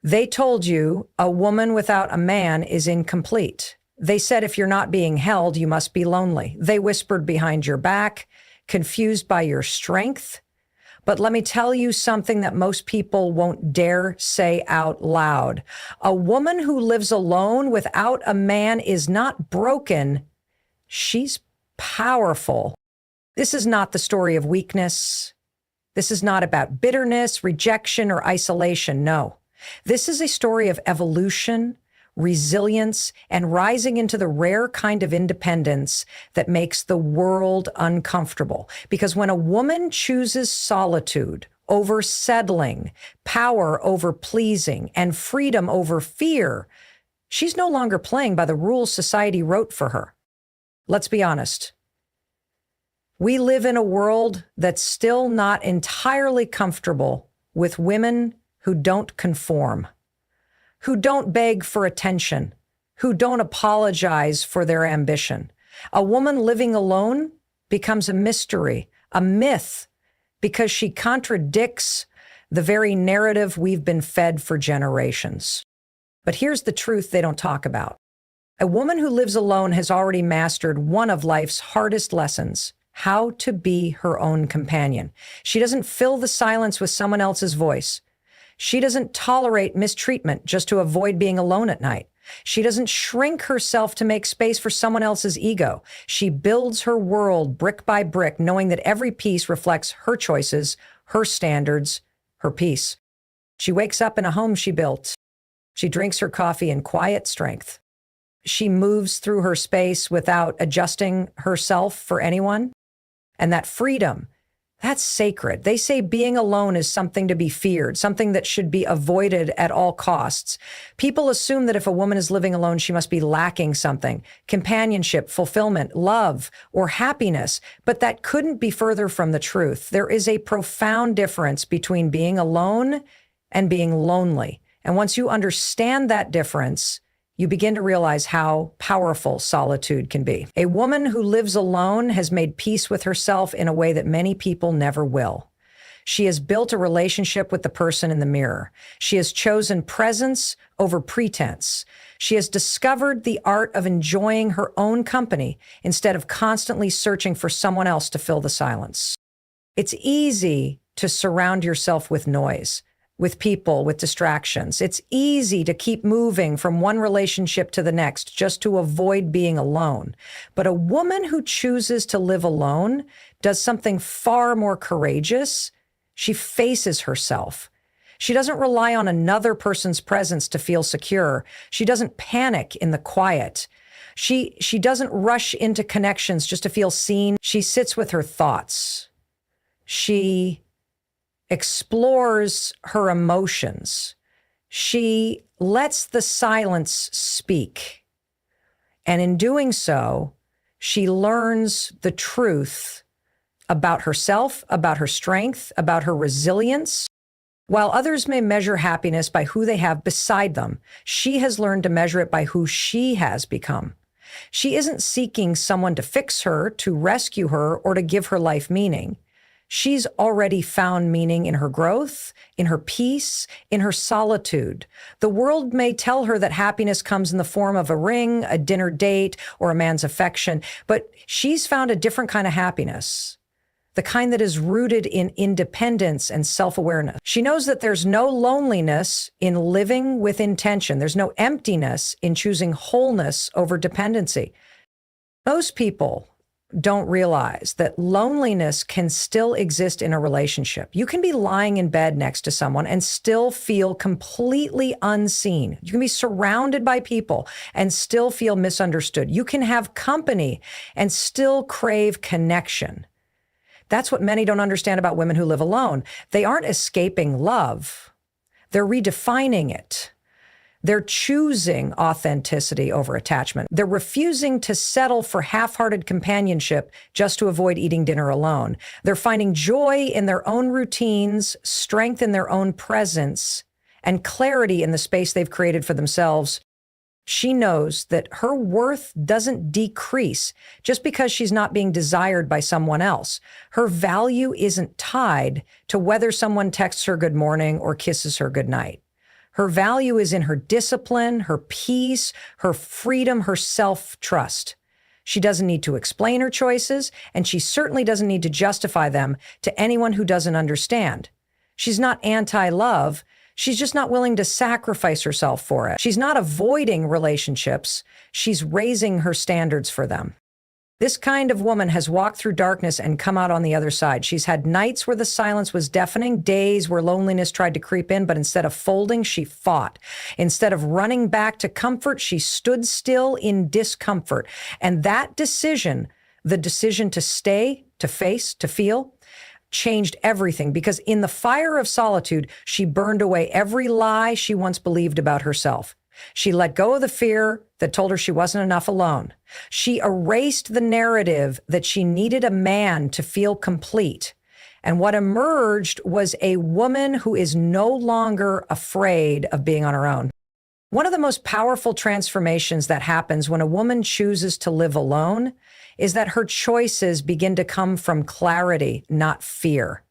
They told you a woman without a man is incomplete. They said if you're not being held, you must be lonely. They whispered behind your back, confused by your strength. But let me tell you something that most people won't dare say out loud. A woman who lives alone without a man is not broken. She's powerful. This is not the story of weakness. This is not about bitterness, rejection, or isolation. No. This is a story of evolution, resilience, and rising into the rare kind of independence that makes the world uncomfortable. Because when a woman chooses solitude over settling, power over pleasing, and freedom over fear, she's no longer playing by the rules society wrote for her. Let's be honest. We live in a world that's still not entirely comfortable with women who don't conform, who don't beg for attention, who don't apologize for their ambition. A woman living alone becomes a mystery, a myth, because she contradicts the very narrative we've been fed for generations. But here's the truth they don't talk about. A woman who lives alone has already mastered one of life's hardest lessons: how to be her own companion. She doesn't fill the silence with someone else's voice. She doesn't tolerate mistreatment just to avoid being alone at night. She doesn't shrink herself to make space for someone else's ego. She builds her world brick by brick, knowing that every piece reflects her choices, her standards, her peace. She wakes up in a home she built. She drinks her coffee in quiet strength. She moves through her space without adjusting herself for anyone. And that freedom, that's sacred. They say being alone is something to be feared, something that should be avoided at all costs. People assume that if a woman is living alone, she must be lacking something: companionship, fulfillment, love, or happiness. But that couldn't be further from the truth. There is a profound difference between being alone and being lonely. And once you understand that difference, you begin to realize how powerful solitude can be. A woman who lives alone has made peace with herself in a way that many people never will. She has built a relationship with the person in the mirror. She has chosen presence over pretense. She has discovered the art of enjoying her own company instead of constantly searching for someone else to fill the silence. It's easy to surround yourself with noise, with people, with distractions. It's easy to keep moving from one relationship to the next just to avoid being alone. But a woman who chooses to live alone does something far more courageous. She faces herself. She doesn't rely on another person's presence to feel secure. She doesn't panic in the quiet. She doesn't rush into connections just to feel seen. She sits with her thoughts. She explores her emotions. She lets the silence speak. And in doing so, she learns the truth about herself, about her strength, about her resilience. While others may measure happiness by who they have beside them, she has learned to measure it by who she has become. She isn't seeking someone to fix her, to rescue her, or to give her life meaning. She's already found meaning in her growth, in her peace, in her solitude. The world may tell her that happiness comes in the form of a ring, a dinner date, or a man's affection, but she's found a different kind of happiness, the kind that is rooted in independence and self-awareness. She knows that there's no loneliness in living with intention. There's no emptiness in choosing wholeness over dependency. Most people don't realize that loneliness can still exist in a relationship. You can be lying in bed next to someone and still feel completely unseen. You can be surrounded by people and still feel misunderstood. You can have company and still crave connection. That's what many don't understand about women who live alone. They aren't escaping love. They're redefining it. They're choosing authenticity over attachment. They're refusing to settle for half-hearted companionship just to avoid eating dinner alone. They're finding joy in their own routines, strength in their own presence, and clarity in the space they've created for themselves. She knows that her worth doesn't decrease just because she's not being desired by someone else. Her value isn't tied to whether someone texts her good morning or kisses her good night. Her value is in her discipline, her peace, her freedom, her self-trust. She doesn't need to explain her choices, and she certainly doesn't need to justify them to anyone who doesn't understand. She's not anti-love. She's just not willing to sacrifice herself for it. She's not avoiding relationships. She's raising her standards for them. This kind of woman has walked through darkness and come out on the other side. She's had nights where the silence was deafening, days where loneliness tried to creep in, but instead of folding, she fought. Instead of running back to comfort, she stood still in discomfort. And that decision, the decision to stay, to face, to feel, changed everything, because in the fire of solitude, she burned away every lie she once believed about herself. She let go of the fear that told her she wasn't enough alone. She erased the narrative that she needed a man to feel complete. And what emerged was a woman who is no longer afraid of being on her own. One of the most powerful transformations that happens when a woman chooses to live alone is that her choices begin to come from clarity, not fear.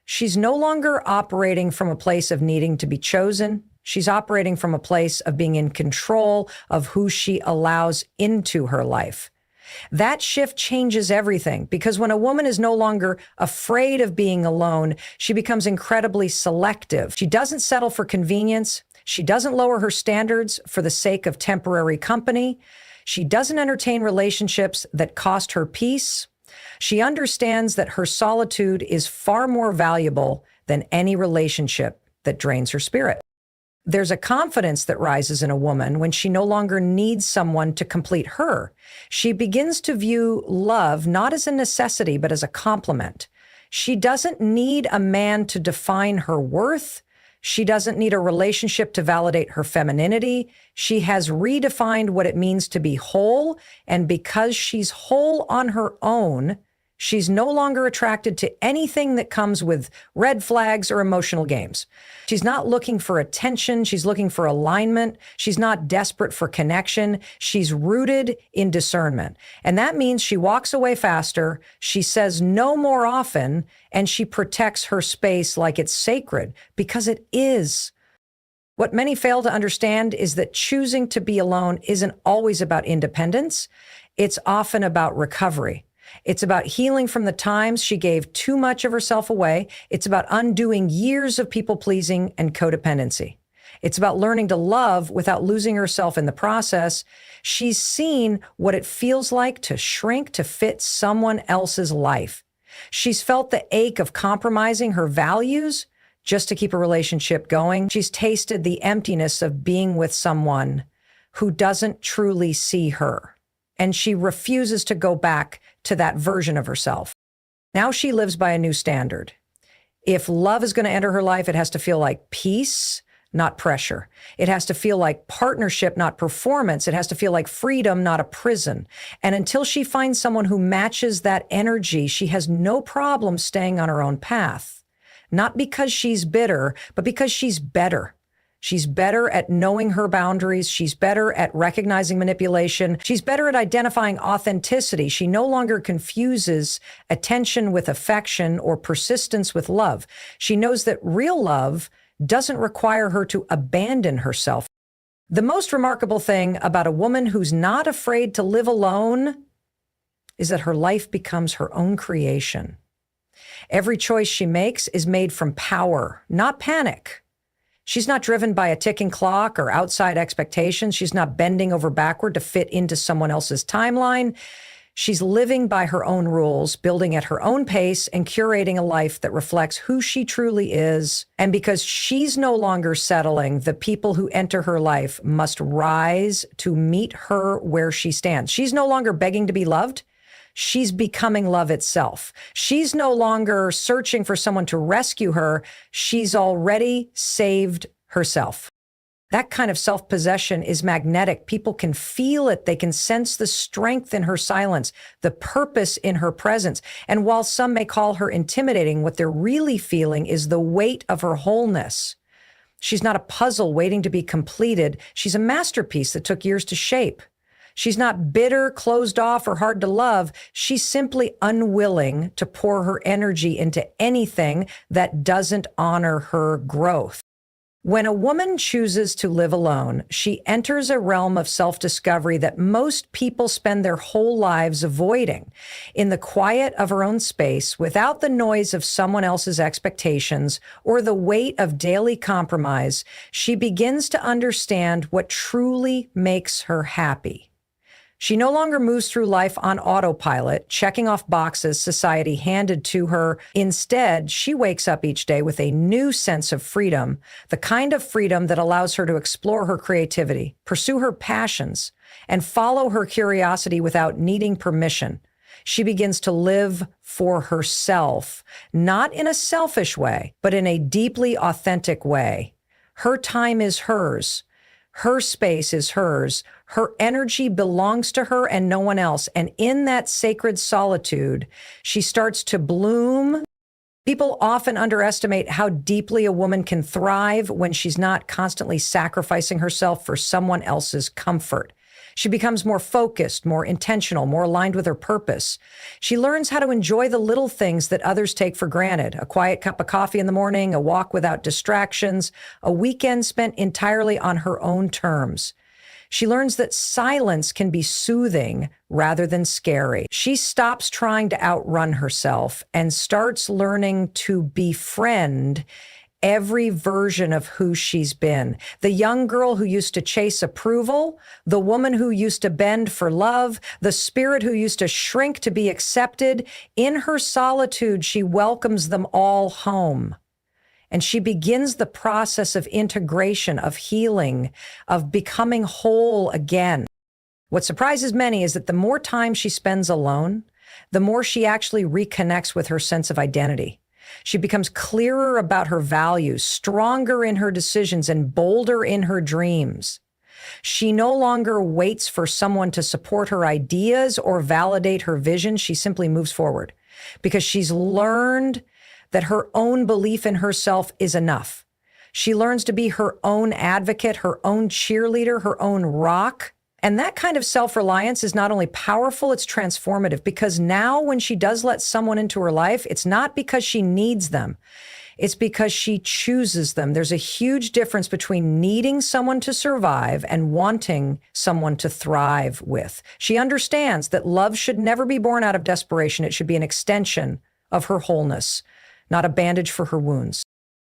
She's no longer operating from a place of needing to be chosen. She's operating from a place of being in control of who she allows into her life. That shift changes everything, because when a woman is no longer afraid of being alone, she becomes incredibly selective. She doesn't settle for convenience. She doesn't lower her standards for the sake of temporary company. She doesn't entertain relationships that cost her peace. She understands that her solitude is far more valuable than any relationship that drains her spirit. There's a confidence that rises in a woman when she no longer needs someone to complete her. She begins to view love not as a necessity, but as a complement. She doesn't need a man to define her worth. She doesn't need a relationship to validate her femininity. She has redefined what it means to be whole, and because she's whole on her own, she's no longer attracted to anything that comes with red flags or emotional games. She's not looking for attention. She's looking for alignment. She's not desperate for connection. She's rooted in discernment. And that means she walks away faster. She says no more often, and she protects her space like it's sacred, because it is. What many fail to understand is that choosing to be alone isn't always about independence. It's often about recovery. It's about healing from the times she gave too much of herself away. It's about undoing years of people-pleasing and codependency. It's about learning to love without losing herself in the process. She's seen what it feels like to shrink to fit someone else's life. She's felt the ache of compromising her values just to keep a relationship going. She's tasted the emptiness of being with someone who doesn't truly see her. And she refuses to go back to that version of herself. Now she lives by a new standard. If love is going to enter her life, it has to feel like peace, not pressure. It has to feel like partnership, not performance. It has to feel like freedom, not a prison. And until she finds someone who matches that energy, she has no problem staying on her own path. Not because she's bitter, but because she's better. She's better at knowing her boundaries. She's better at recognizing manipulation. She's better at identifying authenticity. She no longer confuses attention with affection or persistence with love. She knows that real love doesn't require her to abandon herself. The most remarkable thing about a woman who's not afraid to live alone is that her life becomes her own creation. Every choice she makes is made from power, not panic. She's not driven by a ticking clock or outside expectations. She's not bending over backward to fit into someone else's timeline. She's living by her own rules, building at her own pace, and curating a life that reflects who she truly is. And because she's no longer settling, the people who enter her life must rise to meet her where she stands. She's no longer begging to be loved. She's becoming love itself. She's no longer searching for someone to rescue her. She's already saved herself. That kind of self-possession is magnetic. People can feel it. They can sense the strength in her silence, the purpose in her presence. And while some may call her intimidating, what they're really feeling is the weight of her wholeness. She's not a puzzle waiting to be completed. She's a masterpiece that took years to shape. She's not bitter, closed off, or hard to love. She's simply unwilling to pour her energy into anything that doesn't honor her growth. When a woman chooses to live alone, she enters a realm of self-discovery that most people spend their whole lives avoiding. In the quiet of her own space, without the noise of someone else's expectations or the weight of daily compromise, she begins to understand what truly makes her happy. She no longer moves through life on autopilot, checking off boxes society handed to her. Instead, she wakes up each day with a new sense of freedom, the kind of freedom that allows her to explore her creativity, pursue her passions, and follow her curiosity without needing permission. She begins to live for herself, not in a selfish way, but in a deeply authentic way. Her time is hers. Her space is hers. Her energy belongs to her and no one else. And in that sacred solitude, she starts to bloom. People often underestimate how deeply a woman can thrive when she's not constantly sacrificing herself for someone else's comfort. She becomes more focused, more intentional, more aligned with her purpose. She learns how to enjoy the little things that others take for granted: a quiet cup of coffee in the morning, a walk without distractions, a weekend spent entirely on her own terms. She learns that silence can be soothing rather than scary. She stops trying to outrun herself and starts learning to befriend every version of who she's been. The young girl who used to chase approval, the woman who used to bend for love, the spirit who used to shrink to be accepted. In her solitude, she welcomes them all home. And she begins the process of integration, of healing, of becoming whole again. What surprises many is that the more time she spends alone, the more she actually reconnects with her sense of identity. She becomes clearer about her values, stronger in her decisions, and bolder in her dreams. She no longer waits for someone to support her ideas or validate her vision. She simply moves forward because she's learned that her own belief in herself is enough. She learns to be her own advocate, her own cheerleader, her own rock. And that kind of self-reliance is not only powerful, it's transformative, because now when she does let someone into her life, it's not because she needs them. It's because she chooses them. There's a huge difference between needing someone to survive and wanting someone to thrive with. She understands that love should never be born out of desperation. It should be an extension of her wholeness, not a bandage for her wounds.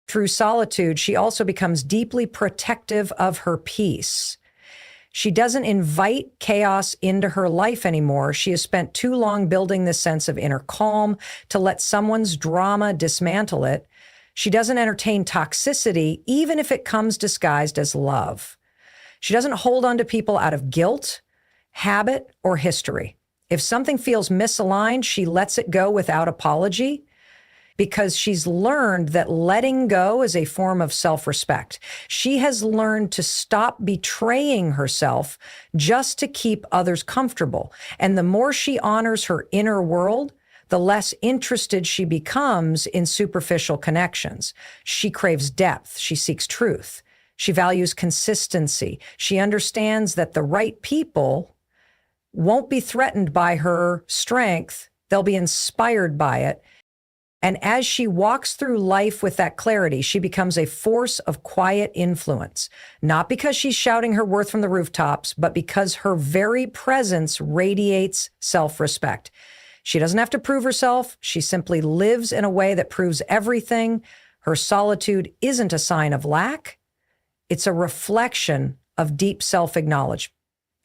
Through solitude, she also becomes deeply protective of her peace. She doesn't invite chaos into her life anymore. She has spent too long building this sense of inner calm to let someone's drama dismantle it. She doesn't entertain toxicity, even if it comes disguised as love. She doesn't hold on to people out of guilt, habit, or history. If something feels misaligned, she lets it go without apology, because she's learned that letting go is a form of self-respect. She has learned to stop betraying herself just to keep others comfortable. And the more she honors her inner world, the less interested she becomes in superficial connections. She craves depth. She seeks truth. She values consistency. She understands that the right people won't be threatened by her strength. They'll be inspired by it. And as she walks through life with that clarity, she becomes a force of quiet influence, not because she's shouting her worth from the rooftops, but because her very presence radiates self-respect. She doesn't have to prove herself. She simply lives in a way that proves everything. Her solitude isn't a sign of lack. It's a reflection of deep self-acknowledgement.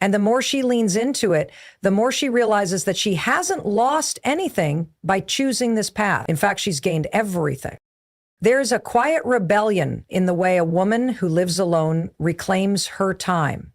And the more she leans into it, the more she realizes that she hasn't lost anything by choosing this path. In fact, she's gained everything. There's a quiet rebellion in the way a woman who lives alone reclaims her time.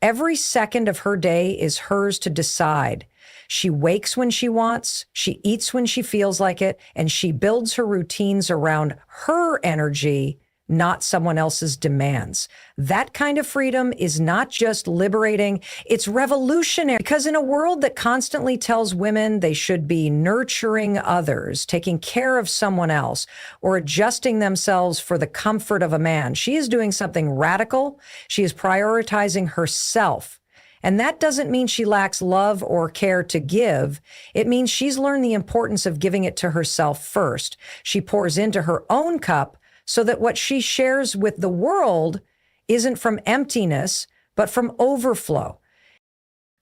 Every second of her day is hers to decide. She wakes when she wants, she eats when she feels like it, and she builds her routines around her energy, not someone else's demands. That kind of freedom is not just liberating, it's revolutionary. Because in a world that constantly tells women they should be nurturing others, taking care of someone else, or adjusting themselves for the comfort of a man, she is doing something radical. She is prioritizing herself. And that doesn't mean she lacks love or care to give. It means she's learned the importance of giving it to herself first. She pours into her own cup so that what she shares with the world isn't from emptiness, but from overflow.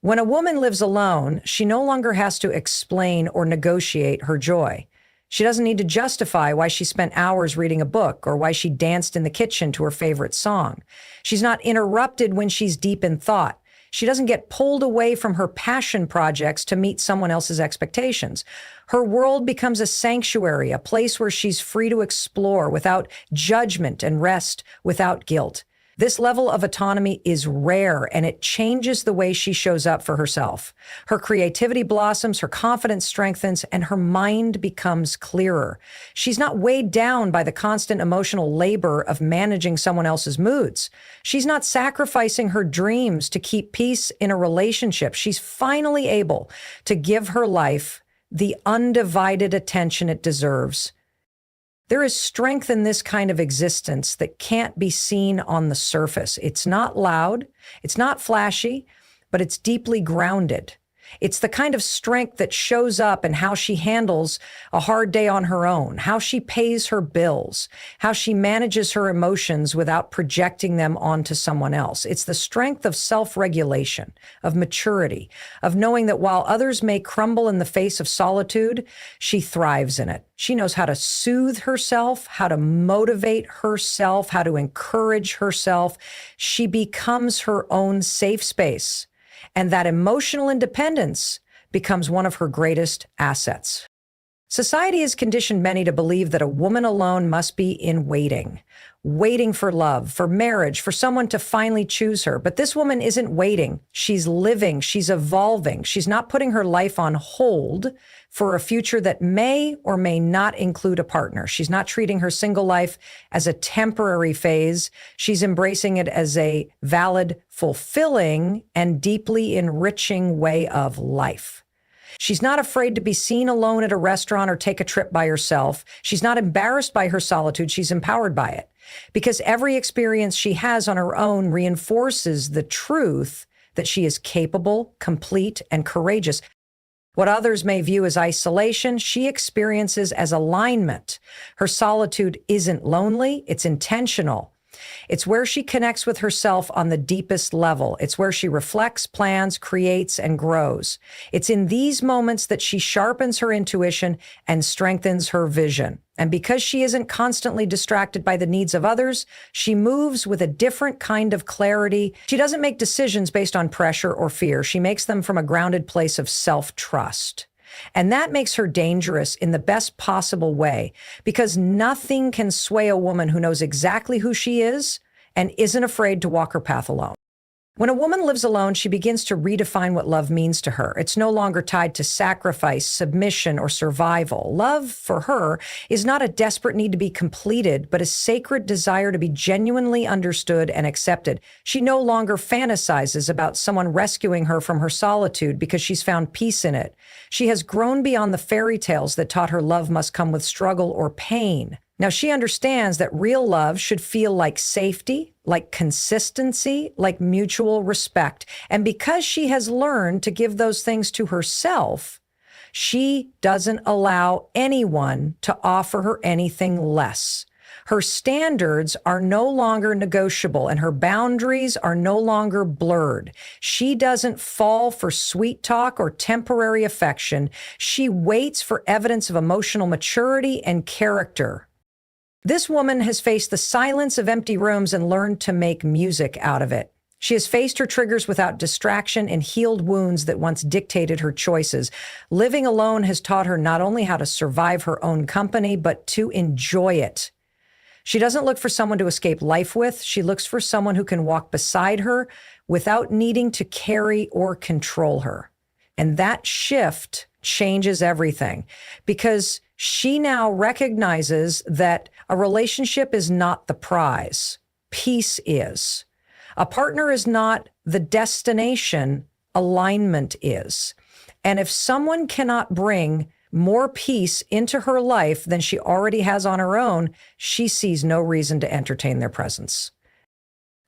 When a woman lives alone, she no longer has to explain or negotiate her joy. She doesn't need to justify why she spent hours reading a book or why she danced in the kitchen to her favorite song. She's not interrupted when she's deep in thought. She doesn't get pulled away from her passion projects to meet someone else's expectations. Her world becomes a sanctuary, a place where she's free to explore without judgment and rest without guilt. This level of autonomy is rare, and it changes the way she shows up for herself. Her creativity blossoms, her confidence strengthens, and her mind becomes clearer. She's not weighed down by the constant emotional labor of managing someone else's moods. She's not sacrificing her dreams to keep peace in a relationship. She's finally able to give her life the undivided attention it deserves. There is strength in this kind of existence that can't be seen on the surface. It's not loud, it's not flashy, but it's deeply grounded. It's the kind of strength that shows up in how she handles a hard day on her own, how she pays her bills, how she manages her emotions without projecting them onto someone else. It's the strength of self-regulation, of maturity, of knowing that while others may crumble in the face of solitude, she thrives in it. She knows how to soothe herself, how to motivate herself, how to encourage herself. She becomes her own safe space. And that emotional independence becomes one of her greatest assets. Society has conditioned many to believe that a woman alone must be in waiting for love, for marriage, for someone to finally choose her. But this woman isn't waiting. She's living. She's evolving. She's not putting her life on hold for a future that may or may not include a partner. She's not treating her single life as a temporary phase. She's embracing it as a valid, fulfilling, and deeply enriching way of life. She's not afraid to be seen alone at a restaurant or take a trip by herself. She's not embarrassed by her solitude. She's empowered by it. Because every experience she has on her own reinforces the truth that she is capable, complete, and courageous. What others may view as isolation, she experiences as alignment. Her solitude isn't lonely, it's intentional. It's where she connects with herself on the deepest level. It's where she reflects, plans, creates, and grows. It's in these moments that she sharpens her intuition and strengthens her vision. And because she isn't constantly distracted by the needs of others, she moves with a different kind of clarity. She doesn't make decisions based on pressure or fear. She makes them from a grounded place of self-trust. And that makes her dangerous in the best possible way, because nothing can sway a woman who knows exactly who she is and isn't afraid to walk her path alone. When a woman lives alone, she begins to redefine what love means to her. It's no longer tied to sacrifice, submission, or survival. Love, for her, is not a desperate need to be completed, but a sacred desire to be genuinely understood and accepted. She no longer fantasizes about someone rescuing her from her solitude because she's found peace in it. She has grown beyond the fairy tales that taught her love must come with struggle or pain. Now, she understands that real love should feel like safety, like consistency, like mutual respect. And because she has learned to give those things to herself, she doesn't allow anyone to offer her anything less. Her standards are no longer negotiable and her boundaries are no longer blurred. She doesn't fall for sweet talk or temporary affection. She waits for evidence of emotional maturity and character. This woman has faced the silence of empty rooms and learned to make music out of it. She has faced her triggers without distraction and healed wounds that once dictated her choices. Living alone has taught her not only how to survive her own company, but to enjoy it. She doesn't look for someone to escape life with. She looks for someone who can walk beside her without needing to carry or control her. And that shift changes everything, because she now recognizes that a relationship is not the prize. Peace is. A partner is not the destination. Alignment is. And if someone cannot bring more peace into her life than she already has on her own, she sees no reason to entertain their presence.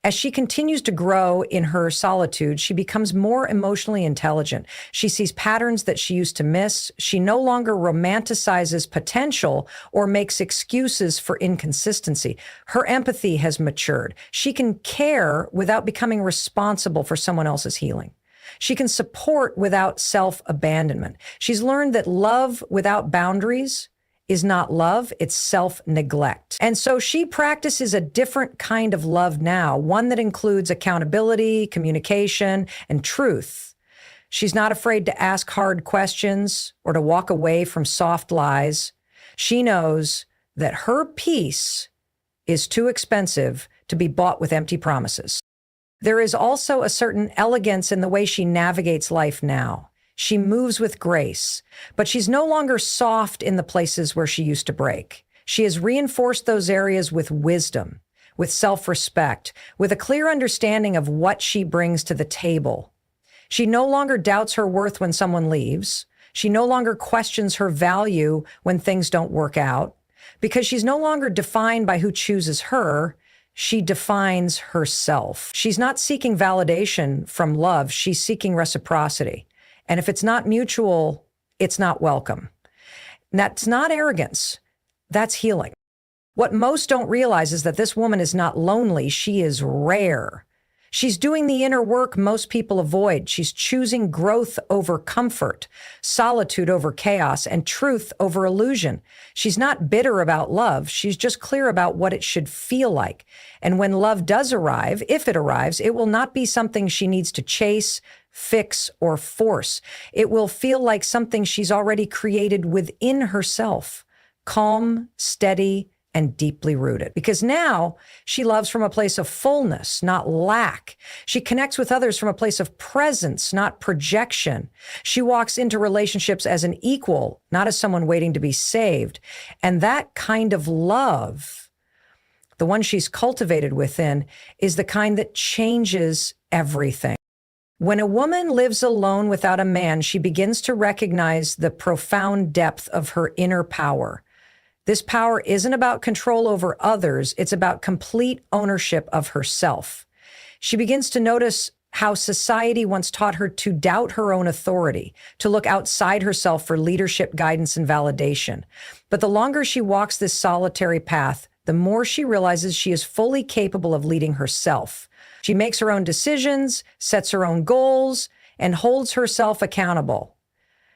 As she continues to grow in her solitude, she becomes more emotionally intelligent. She sees patterns that she used to miss. She no longer romanticizes potential or makes excuses for inconsistency. Her empathy has matured. She can care without becoming responsible for someone else's healing. She can support without self-abandonment. She's learned that love without boundaries is not love, it's self-neglect. And so she practices a different kind of love now, one that includes accountability, communication, and truth. She's not afraid to ask hard questions or to walk away from soft lies. She knows that her peace is too expensive to be bought with empty promises. There is also a certain elegance in the way she navigates life now. She moves with grace, but she's no longer soft in the places where she used to break. She has reinforced those areas with wisdom, with self-respect, with a clear understanding of what she brings to the table. She no longer doubts her worth when someone leaves. She no longer questions her value when things don't work out. Because she's no longer defined by who chooses her, she defines herself. She's not seeking validation from love, she's seeking reciprocity. And if it's not mutual, it's not welcome. And that's not arrogance. That's healing. What most don't realize is that this woman is not lonely. She is rare. She's doing the inner work most people avoid. She's choosing growth over comfort, solitude over chaos, and truth over illusion. She's not bitter about love. She's just clear about what it should feel like. And when love does arrive, if it arrives, it will not be something she needs to chase, fix, or force. It will feel like something she's already created within herself, calm, steady, and deeply rooted. Because now she loves from a place of fullness, not lack. She connects with others from a place of presence, not projection. She walks into relationships as an equal, not as someone waiting to be saved. And that kind of love, the one she's cultivated within, is the kind that changes everything. When a woman lives alone without a man, she begins to recognize the profound depth of her inner power. This power isn't about control over others. It's about complete ownership of herself. She begins to notice how society once taught her to doubt her own authority, to look outside herself for leadership, guidance, and validation. But the longer she walks this solitary path, the more she realizes she is fully capable of leading herself. She makes her own decisions, sets her own goals, and holds herself accountable.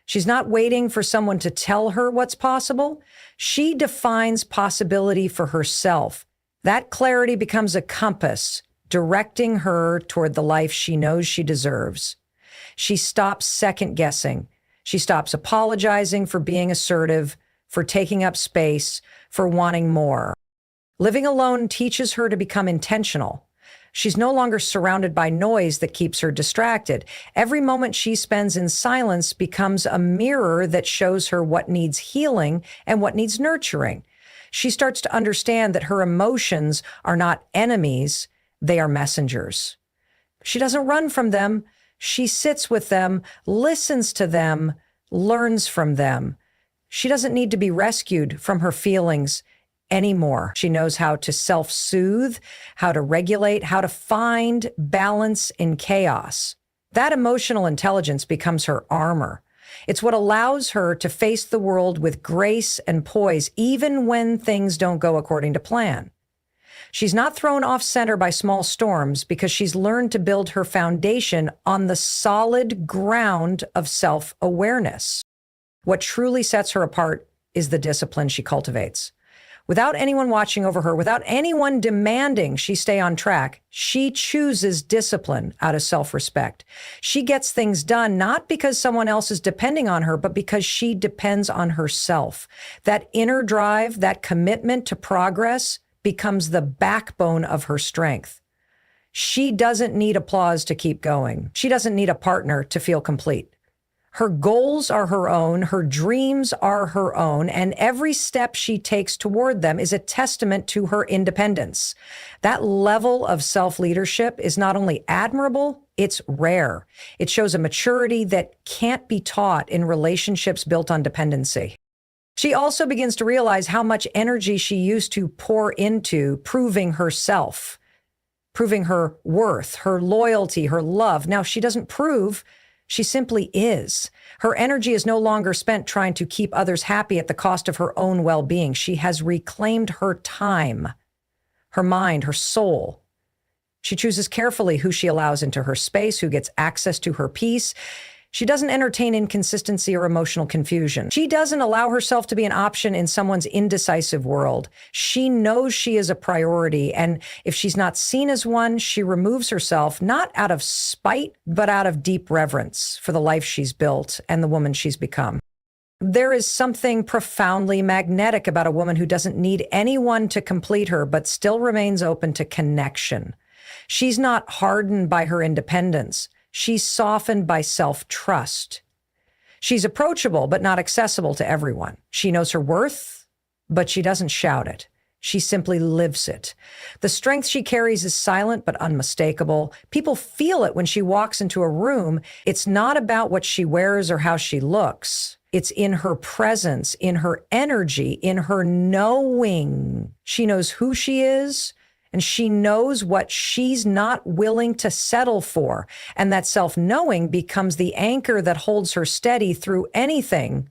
She's not waiting for someone to tell her what's possible. She defines possibility for herself. That clarity becomes a compass, directing her toward the life she knows she deserves. She stops second-guessing. She stops apologizing for being assertive, for taking up space, for wanting more. Living alone teaches her to become intentional. She's no longer surrounded by noise that keeps her distracted. Every moment she spends in silence becomes a mirror that shows her what needs healing and what needs nurturing. She starts to understand that her emotions are not enemies, they are messengers. She doesn't run from them. She sits with them, listens to them, learns from them. She doesn't need to be rescued from her feelings anymore. She knows how to self-soothe, how to regulate, how to find balance in chaos. That emotional intelligence becomes her armor. It's what allows her to face the world with grace and poise, even when things don't go according to plan. She's not thrown off center by small storms because she's learned to build her foundation on the solid ground of self-awareness. What truly sets her apart is the discipline she cultivates. Without anyone watching over her, without anyone demanding she stay on track, she chooses discipline out of self-respect. She gets things done not because someone else is depending on her, but because she depends on herself. That inner drive, that commitment to progress becomes the backbone of her strength. She doesn't need applause to keep going. She doesn't need a partner to feel complete. Her goals are her own, her dreams are her own, and every step she takes toward them is a testament to her independence. That level of self-leadership is not only admirable, it's rare. It shows a maturity that can't be taught in relationships built on dependency. She also begins to realize how much energy she used to pour into proving herself. proving her worth, her loyalty, her love. Now, she doesn't prove, she simply is. Her energy is no longer spent trying to keep others happy at the cost of her own well-being. She has reclaimed her time, her mind, her soul. She chooses carefully who she allows into her space, who gets access to her peace. She doesn't entertain inconsistency or emotional confusion. She doesn't allow herself to be an option in someone's indecisive world. She knows she is a priority, and if she's not seen as one, she removes herself, not out of spite, but out of deep reverence for the life she's built and the woman she's become. There is something profoundly magnetic about a woman who doesn't need anyone to complete her, but still remains open to connection. She's not hardened by her independence. She's softened by self-trust. She's approachable, but not accessible to everyone. She knows her worth, but she doesn't shout it. She simply lives it. The strength she carries is silent but unmistakable. People feel it when she walks into a room. It's not about what she wears or how she looks. It's in her presence, in her energy, in her knowing. She knows who she is, and she knows what she's not willing to settle for. And that self-knowing becomes the anchor that holds her steady through anything.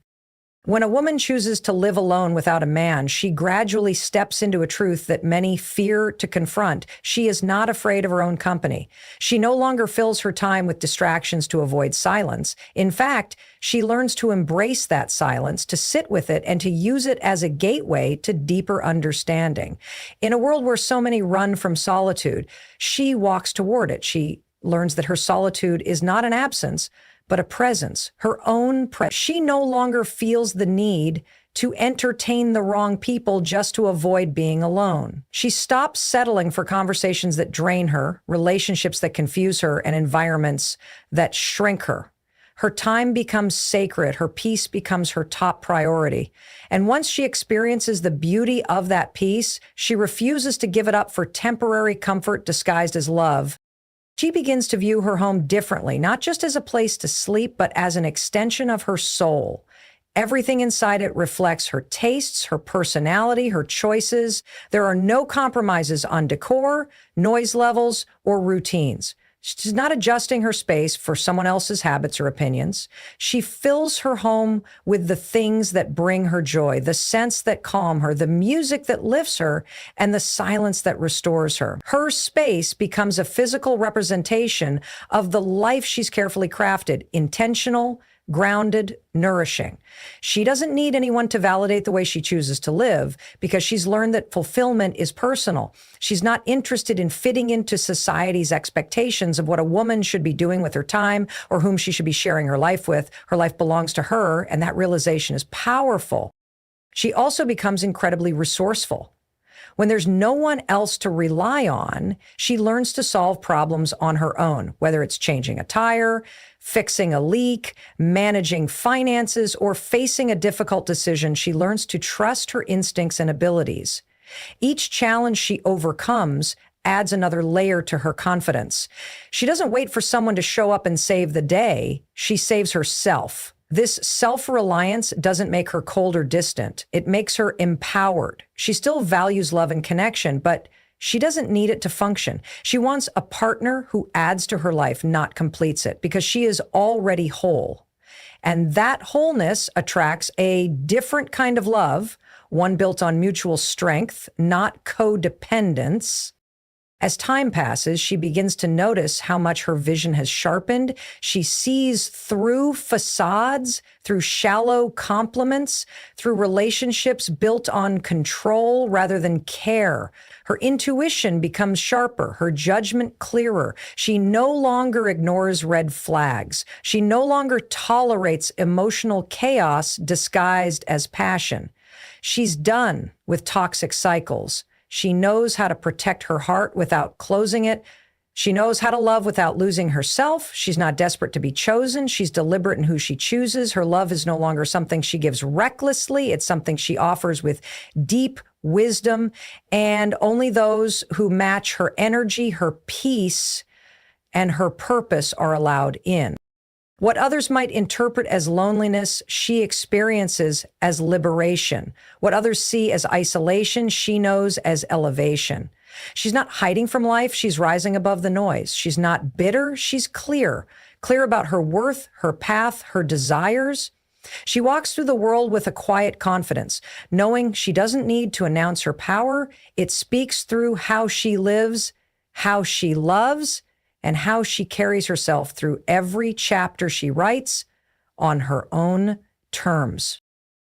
When a woman chooses to live alone without a man, she gradually steps into a truth that many fear to confront. She is not afraid of her own company. She no longer fills her time with distractions to avoid silence. In fact, she learns to embrace that silence, to sit with it, and to use it as a gateway to deeper understanding. In a world where so many run from solitude, she walks toward it. She learns that her solitude is not an absence, but a presence, her own presence. She no longer feels the need to entertain the wrong people just to avoid being alone. She stops settling for conversations that drain her, relationships that confuse her, and environments that shrink her. Her time becomes sacred. Her peace becomes her top priority. And once she experiences the beauty of that peace, she refuses to give it up for temporary comfort disguised as love. She begins to view her home differently, not just as a place to sleep, but as an extension of her soul. Everything inside it reflects her tastes, her personality, her choices. There are no compromises on decor, noise levels, or routines. She's not adjusting her space for someone else's habits or opinions. She fills her home with the things that bring her joy, the scents that calm her, the music that lifts her, and the silence that restores her. Her space becomes a physical representation of the life she's carefully crafted, intentional, grounded, nourishing. She doesn't need anyone to validate the way she chooses to live because she's learned that fulfillment is personal. She's not interested in fitting into society's expectations of what a woman should be doing with her time or whom she should be sharing her life with. Her life belongs to her, and that realization is powerful. She also becomes incredibly resourceful. When there's no one else to rely on, she learns to solve problems on her own, whether it's changing a tire, fixing a leak, managing finances, or facing a difficult decision. She learns to trust her instincts and abilities. Each challenge she overcomes adds another layer to her confidence. She doesn't wait for someone to show up and save the day. She saves herself. This self-reliance doesn't make her cold or distant. It makes her empowered. She still values love and connection, but she doesn't need it to function. She wants a partner who adds to her life, not completes it, because she is already whole. And that wholeness attracts a different kind of love, one built on mutual strength, not codependence. As time passes, she begins to notice how much her vision has sharpened. She sees through facades, through shallow compliments, through relationships built on control rather than care. Her intuition becomes sharper, her judgment clearer. She no longer ignores red flags. She no longer tolerates emotional chaos disguised as passion. She's done with toxic cycles. She knows how to protect her heart without closing it. She knows how to love without losing herself. She's not desperate to be chosen. She's deliberate in who she chooses. Her love is no longer something she gives recklessly. It's something she offers with deep wisdom. And only those who match her energy, her peace, and her purpose are allowed in. What others might interpret as loneliness, she experiences as liberation. What others see as isolation, she knows as elevation. She's not hiding from life, she's rising above the noise. She's not bitter, she's clear. Clear about her worth, her path, her desires. She walks through the world with a quiet confidence, knowing she doesn't need to announce her power. It speaks through how she lives, how she loves, and how she carries herself through every chapter she writes on her own terms.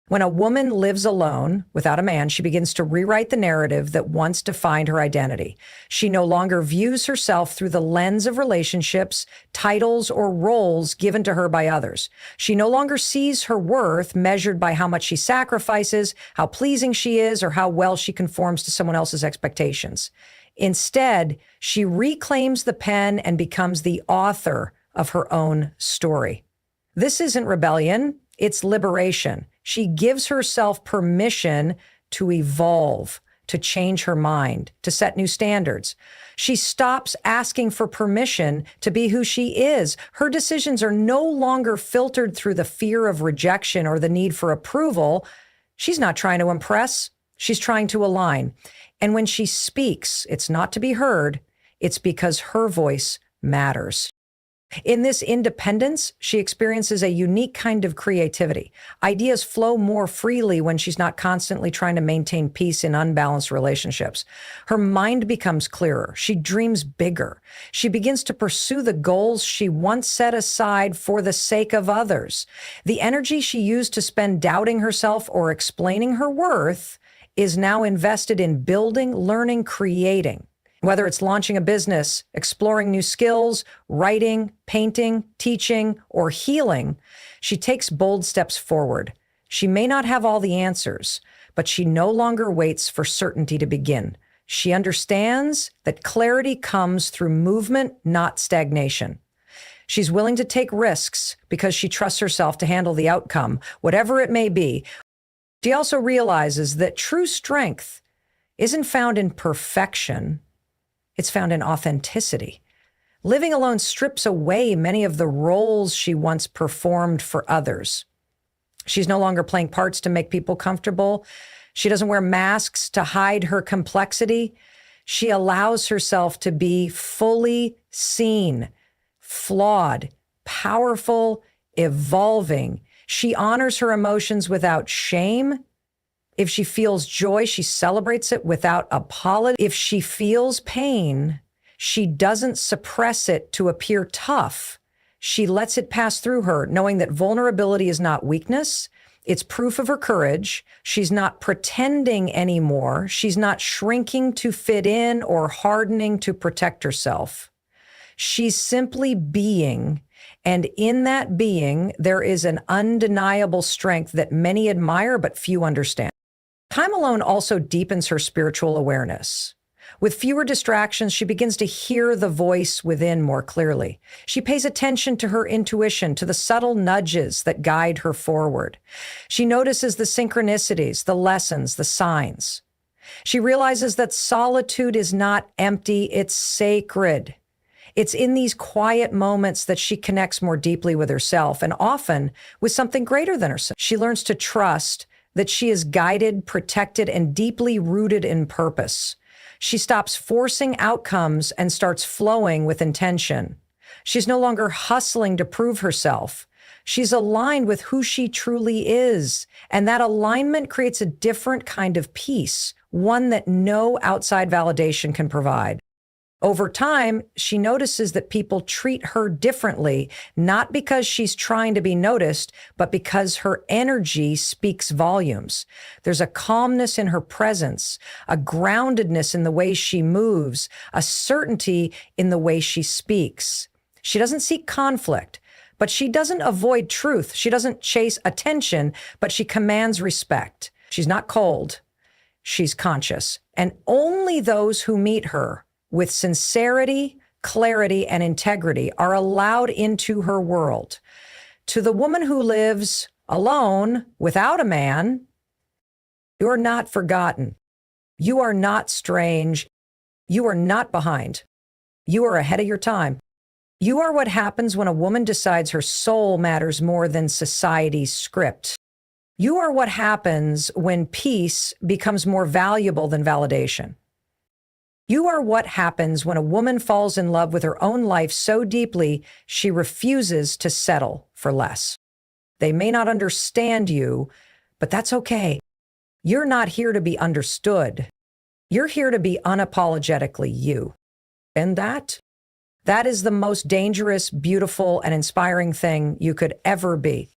When a woman lives alone without a man, she begins to rewrite the narrative that once defined her identity. She no longer views herself through the lens of relationships, titles, or roles given to her by others. She no longer sees her worth measured by how much she sacrifices, how pleasing she is, or how well she conforms to someone else's expectations. Instead, she reclaims the pen and becomes the author of her own story. This isn't rebellion, it's liberation. She gives herself permission to evolve, to change her mind, to set new standards. She stops asking for permission to be who she is. Her decisions are no longer filtered through the fear of rejection or the need for approval. She's not trying to impress, she's trying to align. And when she speaks, it's not to be heard, it's because her voice matters. In this independence, she experiences a unique kind of creativity. Ideas flow more freely when she's not constantly trying to maintain peace in unbalanced relationships. Her mind becomes clearer. She dreams bigger. She begins to pursue the goals she once set aside for the sake of others. The energy she used to spend doubting herself or explaining her worth is now invested in building, learning, creating. Whether it's launching a business, exploring new skills, writing, painting, teaching, or healing, she takes bold steps forward. She may not have all the answers, but she no longer waits for certainty to begin. She understands that clarity comes through movement, not stagnation. She's willing to take risks because she trusts herself to handle the outcome, whatever it may be. She also realizes that true strength isn't found in perfection. It's found in authenticity. Living alone strips away many of the roles she once performed for others. She's no longer playing parts to make people comfortable. She doesn't wear masks to hide her complexity. She allows herself to be fully seen, flawed, powerful, evolving. She honors her emotions without shame. If she feels joy, she celebrates it without apology. If she feels pain, she doesn't suppress it to appear tough. She lets it pass through her, knowing that vulnerability is not weakness. It's proof of her courage. She's not pretending anymore. She's not shrinking to fit in or hardening to protect herself. She's simply being. And in that being, there is an undeniable strength that many admire but few understand. Time alone also deepens her spiritual awareness. With fewer distractions, she begins to hear the voice within more clearly. She pays attention to her intuition, to the subtle nudges that guide her forward. She notices the synchronicities, the lessons, the signs. She realizes that solitude is not empty, it's sacred. It's in these quiet moments that she connects more deeply with herself and often with something greater than herself. She learns to trust that she is guided, protected, and deeply rooted in purpose. She stops forcing outcomes and starts flowing with intention. She's no longer hustling to prove herself. She's aligned with who she truly is, and that alignment creates a different kind of peace, one that no outside validation can provide. Over time, she notices that people treat her differently, not because she's trying to be noticed, but because her energy speaks volumes. There's a calmness in her presence, a groundedness in the way she moves, a certainty in the way she speaks. She doesn't seek conflict, but she doesn't avoid truth. She doesn't chase attention, but she commands respect. She's not cold. She's conscious. And only those who meet her with sincerity, clarity, and integrity are allowed into her world. To the woman who lives alone without a man, you're not forgotten. You are not strange. You are not behind. You are ahead of your time. You are what happens when a woman decides her soul matters more than society's script. You are what happens when peace becomes more valuable than validation. You are what happens when a woman falls in love with her own life so deeply she refuses to settle for less. They may not understand you, but that's okay. You're not here to be understood. You're here to be unapologetically you. And that is the most dangerous, beautiful, and inspiring thing you could ever be.